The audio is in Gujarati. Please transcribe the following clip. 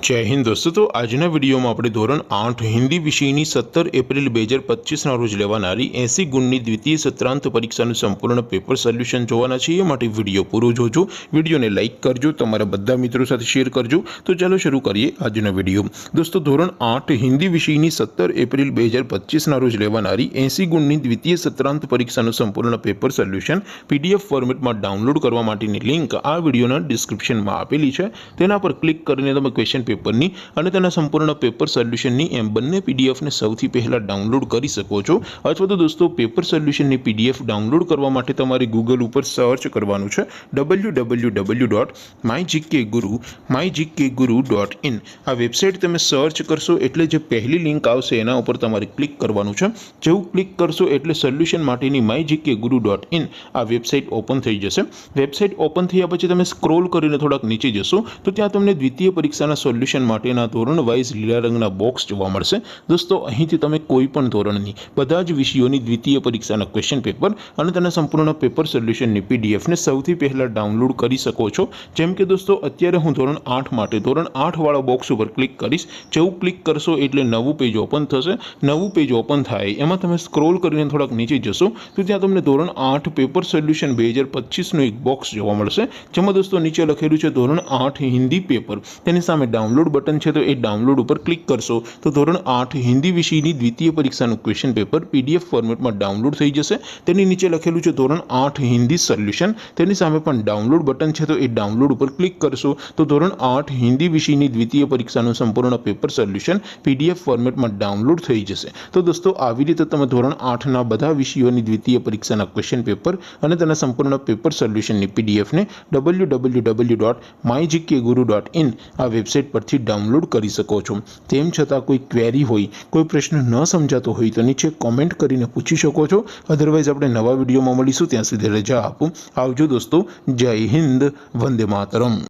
जय हिंद दोस्तों। तो आजना वीडियो में આપણે ધોરણ 8 હિન્દી વિષયની 17 એપ્રિલ 2025 ના રોજ લેવાનારી 80 ગુણની દ્વિતીય સત્રાંત પરીક્ષાનું સંપૂર્ણ પેપર સોલ્યુશન જોવાના છે। એ માટે વિડિયો પૂરો જોજો, વિડિયોને લાઈક કરજો, તમારા બધા મિત્રો સાથે શેર કરજો। તો ચાલો શરૂ કરીએ આજનો વિડિયો। દોસ્તો ધોરણ 8 હિન્દી વિષયની 17 એપ્રિલ 2025 ના રોજ લેવાનારી 80 ગુણની દ્વિતીય સત્રાંત પરીક્ષાનું સંપૂર્ણ પેપર સોલ્યુશન પીડીએફ ફોર્મેટમાં ડાઉનલોડ કરવા માટેની લિંક આ વિડિયોના ડિસ્ક્રિપ્શનમાં આપેલી છે। તેના પર ક્લિક કરીને તમે ક્વેશ્ચન પેપરની અને તેના સંપૂર્ણ પેપર સોલ્યુશનની એમ બંને પીડીએફને સૌથી પહેલા ડાઉનલોડ કરી શકો છો। અથવા તો દોસ્તો પેપર સોલ્યુશનની પીડીએફ ડાઉનલોડ કરવા માટે તમારે ગૂગલ ઉપર સર્ચ કરવાનું છે www.mygkguru.in। આ વેબસાઇટ તમે સર્ચ કરશો એટલે જે પહેલી લિંક આવશે એના ઉપર તમારે ક્લિક કરવાનું છે। જેવું ક્લિક કરશો એટલે સોલ્યુશન માટેની mygkguru.in આ વેબસાઇટ ઓપન થઈ જશે। વેબસાઇટ ઓપન થયા પછી તમે સ્ક્રોલ કરીને થોડાક નીચે જશો તો ત્યાં તમને દ્વિતીય પરીક્ષાના સોલ્યુશન માટેના ધોરણ વાઇઝ લીલા રંગના બોક્સ જોવા મળશે। દોસ્તો અહીંથી તમે કોઈ પણ ધોરણની બધા જ વિષયોની દ્વિતીય પરીક્ષાના ક્વેશ્ચન પેપર અને તેના સંપૂર્ણ પેપર સોલ્યુશનની પીડીએફને સૌથી પહેલા ડાઉનલોડ કરી શકો છો। જેમ કે દોસ્તો અત્યારે હું ધોરણ 8 માટે ધોરણ 8 વાળા બોક્સ ઉપર ક્લિક કરીશ। જેવું ક્લિક કરશો એટલે નવું પેજ ઓપન થશે। નવું પેજ ઓપન થાય એમાં તમે સ્ક્રોલ કરીને થોડાક નીચે જશો તો ત્યાં તમને ધોરણ 8 પેપર સોલ્યુશન 2025 નું એક બોક્સ જોવા મળશે। જેમાં દોસ્તો નીચે લખેલું છે ધોરણ 8 હિન્દી પેપર, તેની સામે ડાઉનલોડ બટન છે તો એ ડાઉનલોડ ઉપર ક્લિક કરશો તો ધોરણ 8 હિન્દી વિષયની દ્વિતીય પરીક્ષાનું ક્વેશ્ચન પેપર પીડીએફ ફોર્મેટમાં ડાઉનલોડ થઈ જશે। તેની નીચે લખેલું છે ધોરણ 8 હિન્દી સોલ્યુશન, તેની સામે પણ ડાઉનલોડ બટન છે તો એ ડાઉનલોડ ઉપર ક્લિક કરશો તો ધોરણ 8 હિન્દી વિષયની દ્વિતીય પરીક્ષાનું સંપૂર્ણ પેપર સોલ્યુશન પીડીએફ ફોર્મેટમાં ડાઉનલોડ થઈ જશે। તો દોસ્તો આવી રીતે તમે ધોરણ 8 ના બધા વિષયોની દ્વિતીય પરીક્ષાના ક્વેશ્ચન પેપર અને તેના સંપૂર્ણ પેપર સોલ્યુશનની પીડીએફને www.mygkguru.in આ વેબસાઇટ પરથી ડાઉનલોડ કરી શકો છો। તેમ છતાં કોઈ ક્વેરી હોય, કોઈ પ્રશ્ન ન સમજાતો હોય તો નીચે કોમેન્ટ કરીને પૂછી શકો છો। અધરવાઇઝ આપણે નવા વિડીયોમાં મળીશું, ત્યાં સુધી રજા આપો। આવજો દોસ્તો, જય હિન્દ, વંદે માતરમ।